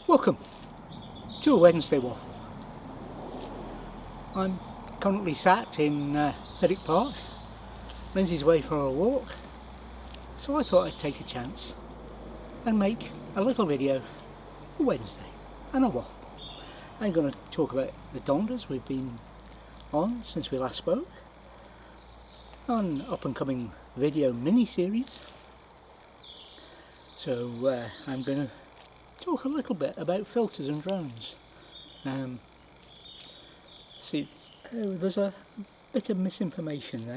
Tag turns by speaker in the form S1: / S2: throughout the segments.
S1: Welcome to a Wednesday Waffle. I'm currently sat in Fiddick Park. Lindsay's away for a walk, so I thought I'd take a chance and make a little video for Wednesday and a waffle. I'm going to talk about the Donders we've been on since we last spoke, an up and coming video mini-series. So I'm going to talk a little bit about filters and drones. There's a bit of misinformation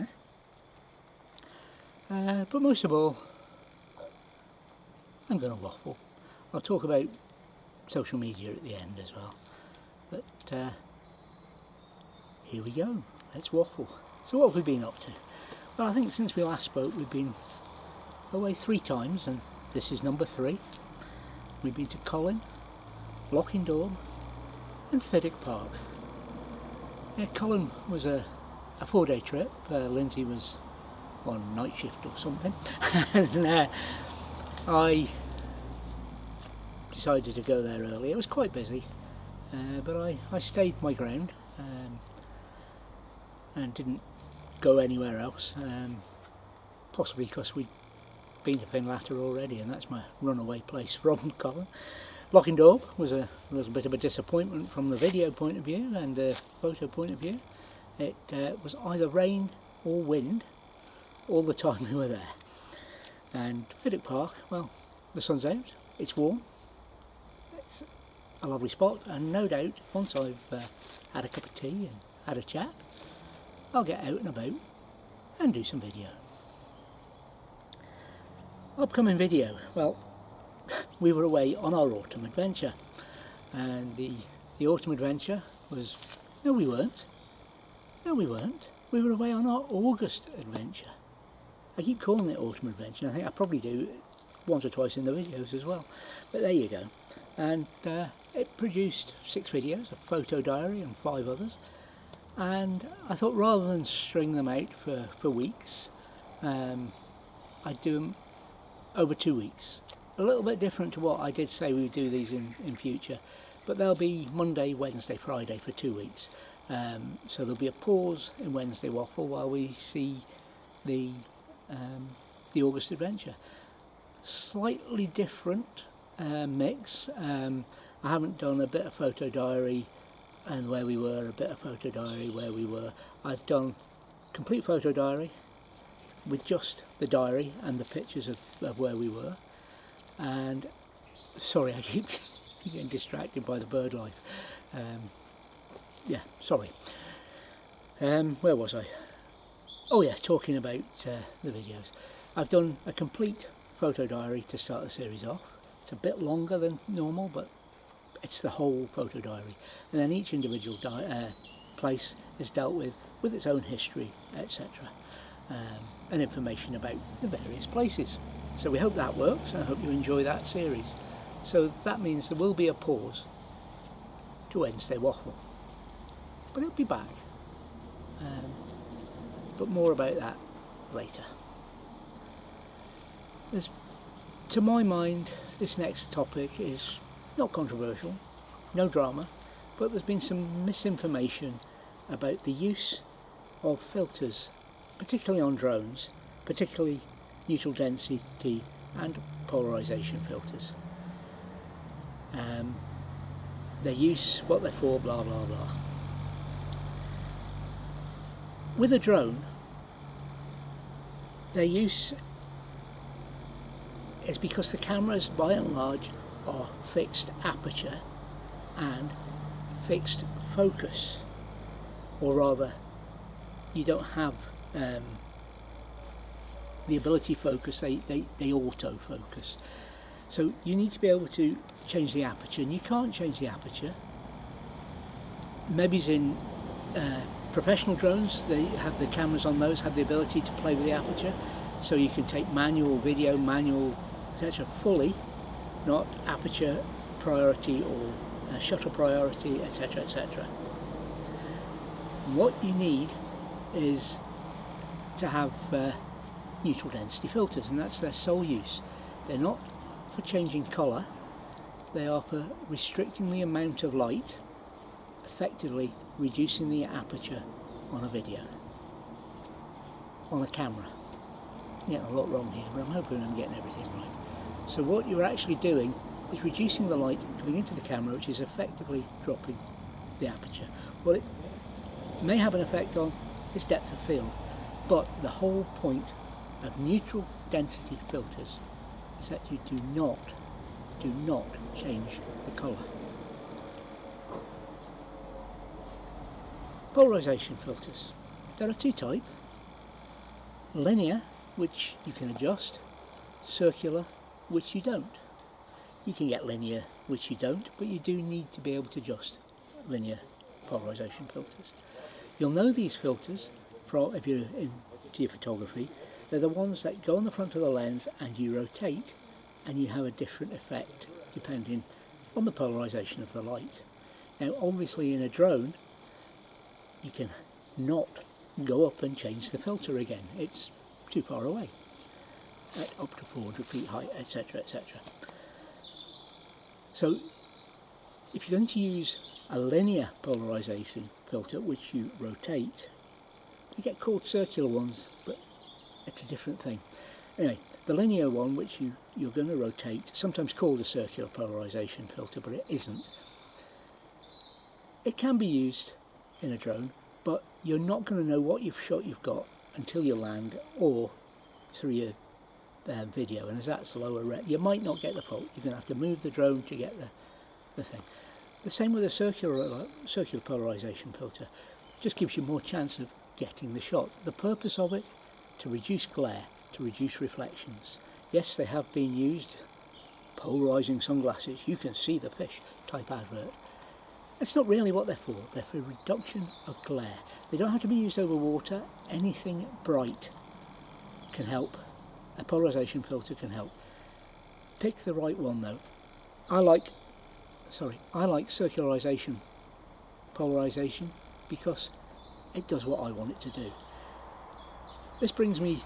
S1: there, but most of all I'm going to waffle. I'll talk about social media at the end as well, but here we go, let's waffle. So what have we been up to? Well, I think since we last spoke we've been away 3 times, and this is number 3. We've been to Colin, Lochindorb and Fiddick Park. Yeah, Colin was a 4-day trip. Lindsay was on night shift or something, and I decided to go there early. It was quite busy, but I stayed my ground and didn't go anywhere else, possibly because we'd been to Finlater already, and that's my runaway place from Colin. Lochindorb was a little bit of a disappointment from the video point of view and the photo point of view. It was either rain or wind all the time we were there. And Fiddick Park, well, the sun's out, it's warm, it's a lovely spot, and no doubt once I've had a cup of tea and had a chat, I'll get out and about and do some video. Upcoming video, well, we were away on our autumn adventure, and the autumn adventure was, no we weren't, we were away on our August adventure. I keep calling it autumn adventure, I think I probably do once or twice in the videos as well, but there you go. And it produced 6 videos, a photo diary and 5 others, and I thought rather than string them out for weeks, I'd do them over 2 weeks. A little bit different to what I did say we would do these in future, but they'll be Monday, Wednesday, Friday for 2 weeks. So there'll be a pause in Wednesday Waffle while we see the August adventure. Slightly different mix. I haven't done a bit of photo diary and where we were, a bit of photo diary where we were. I've done complete photo diary with just the diary and the pictures of where we were. And sorry, I keep getting distracted by the bird life. Yeah, sorry. Where was I? Oh yeah, talking about the videos. I've done a complete photo diary to start the series off. It's a bit longer than normal, but it's the whole photo diary. And then each individual place is dealt with its own history, etc. And information about the various places. So we hope that works, and I hope you enjoy that series. So that means there will be a pause to Wednesday Waffle, but it'll be back. But more about that later. To my mind, this next topic is not controversial, no drama, but there's been some misinformation about the use of filters, particularly on drones, particularly neutral density and polarization filters. Their use, what they're for, blah blah blah. With a drone, their use is because the cameras by and large are fixed aperture and fixed focus, or rather you don't have the ability to focus, they auto focus. So you need to be able to change the aperture, and you can't change the aperture. Maybe in professional drones, they have the cameras on those have the ability to play with the aperture, so you can take manual video, manual etc. fully, not aperture priority or shutter priority, etc. etc. What you need is to have neutral density filters, and that's their sole use. They're not for changing colour, They are for restricting the amount of light, effectively reducing the aperture on a video, on a camera. I'm getting a lot wrong here, but I'm hoping I'm getting everything right. So what you're actually doing is reducing the light coming into the camera, which is effectively dropping the aperture. Well, it may have an effect on its depth of field, but the whole point of neutral density filters is that you do not change the colour. Polarisation filters. There are two types. Linear, which you can adjust, circular, which you don't. You can get linear, which you don't, but you do need to be able to adjust linear polarisation filters. You'll know these filters from, if you're into your photography, they're the ones that go on the front of the lens and you rotate and you have a different effect depending on the polarisation of the light. Now obviously in a drone you can not go up and change the filter again, it's too far away at up to 400 feet height, etc, etc. So if you're going to use a linear polarisation filter which you rotate, you get called circular ones, but it's a different thing. Anyway, the linear one which you're going to rotate, sometimes called a circular polarisation filter, but it isn't. It can be used in a drone, but you're not going to know what shot you've got until you land or through your video, and as that's lower res, you might not get the fault. You're going to have to move the drone to get the thing. The same with a circular polarisation filter, just gives you more chance of getting the shot. The purpose of it, to reduce glare, to reduce reflections. Yes, they have been used, polarising sunglasses, you can see the fish type advert. That's not really what they're for. They're for reduction of glare. They don't have to be used over water. Anything bright can help. A polarisation filter can help. Pick the right one though. I like circularization polarisation because it does what I want it to do. This brings me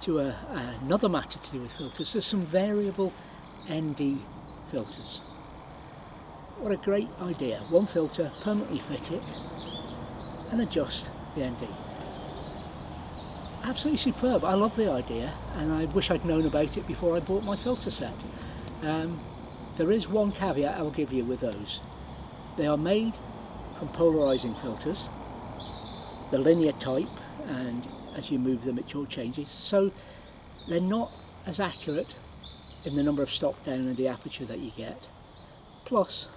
S1: to another matter to do with filters. There's some variable ND filters. What a great idea. One filter, permanently fit it and adjust the ND. Absolutely superb. I love the idea and I wish I'd known about it before I bought my filter set. There is one caveat I'll give you with those. They are made from polarising filters, the linear type, and as you move them it all changes, so they're not as accurate in the number of stop down and the aperture that you get. Plus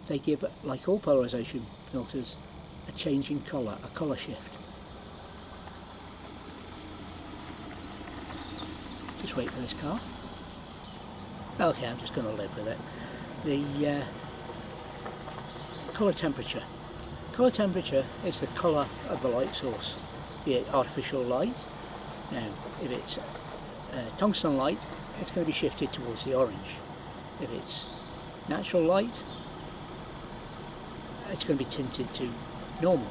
S1: they give, like all polarisation filters, a change in colour, a colour shift. Just wait for this car. Okay, I'm just going to live with it. The colour temperature. Colour temperature is the colour of the light source, be it artificial light. Now, if it's tungsten light, it's going to be shifted towards the orange. If it's natural light, it's going to be tinted to normal.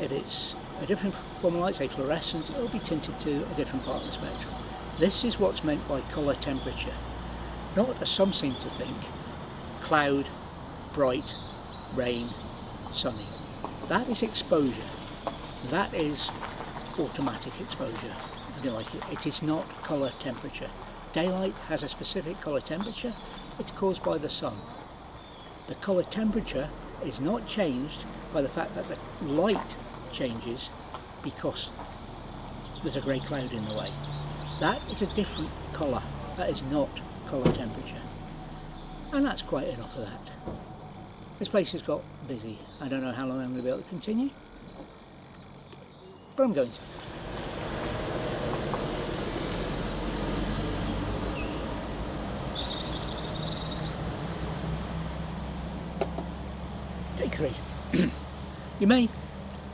S1: If it's a different form of light, say fluorescent, it'll be tinted to a different part of the spectrum. This is what's meant by colour temperature. Not, as some seem to think, cloud, bright, rain, sunny. That is exposure. That is automatic exposure, if you like it. It is not colour temperature. Daylight has a specific colour temperature. It's caused by the sun. The colour temperature is not changed by the fact that the light changes because there's a grey cloud in the way. That is a different colour. That is not colour temperature. And that's quite enough of that. This place has got busy. I don't know how long I'm going to be able to continue, but I'm going to. Day 3. You may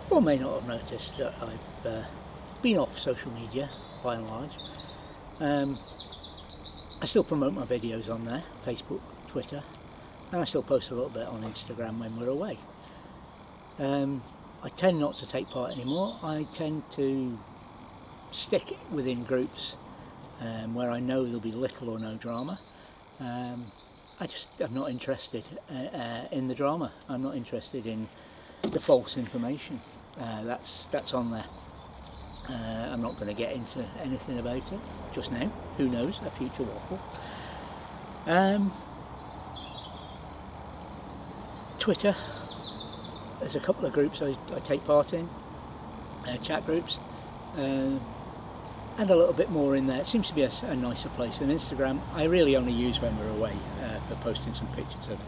S1: or may not have noticed that I've been off social media by and large. I still promote my videos on there, Facebook, Twitter, and I still post a little bit on Instagram when we're away. I tend not to take part anymore. I tend to stick within groups where I know there'll be little or no drama. I'm not interested in the drama. I'm not interested in the false information that's on there. I'm not going to get into anything about it just now. Who knows, a future waffle. Twitter, there's a couple of groups I take part in, chat groups, and a little bit more in there. It seems to be a nicer place. And Instagram I really only use when we're away, for posting some pictures of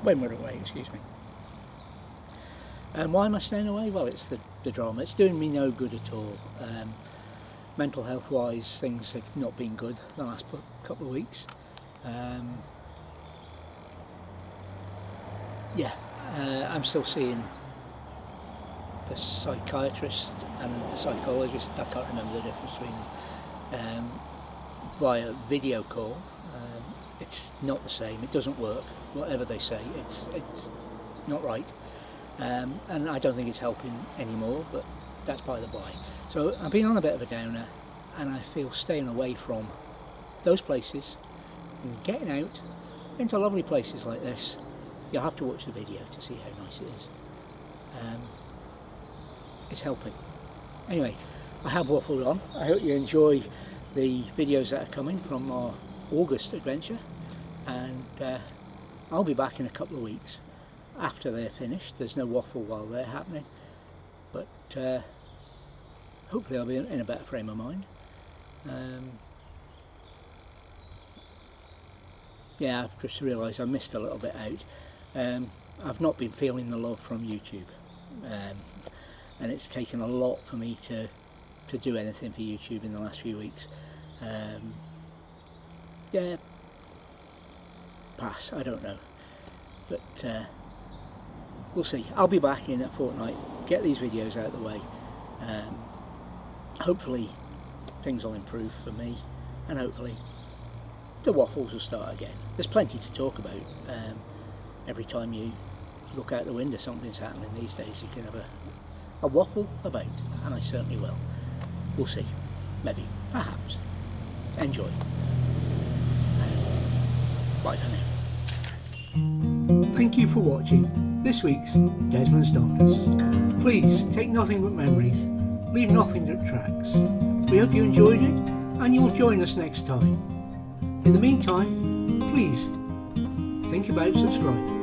S1: when we're away, excuse me. And why am I staying away? Well, it's the drama. It's doing me no good at all. Mental health wise, things have not been good the last couple of weeks. Yeah, I'm still seeing the psychiatrist and the psychologist. I can't remember the difference between them, via video call. It's not the same. It doesn't work. Whatever they say, it's not right. And I don't think it's helping anymore, but that's by the by. So I've been on a bit of a downer, and I feel staying away from those places and getting out into lovely places like this. You'll have to watch the video to see how nice it is. It's helping. Anyway, I have waffled on. I hope you enjoy the videos that are coming from our August adventure, and I'll be back in a couple of weeks after they're finished. There's no waffle while they're happening, but hopefully I'll be in a better frame of mind. Yeah, I've just realised I missed a little bit out. I've not been feeling the love from YouTube, and it's taken a lot for me to do anything for YouTube in the last few weeks. Yeah, pass, I don't know, but we'll see. I'll be back in a fortnight, get these videos out of the way. Hopefully things will improve for me, and hopefully the waffles will start again. There's plenty to talk about. Every time you look out the window, something's happening these days. You can have a waffle about, and I certainly will. We'll see. Maybe. Perhaps. Enjoy. Bye for now. Thank you for watching this week's Desmond's Donders. Please take nothing but memories. Leave nothing that tracks. We hope you enjoyed it, and you'll join us next time. In the meantime, please think about subscribing.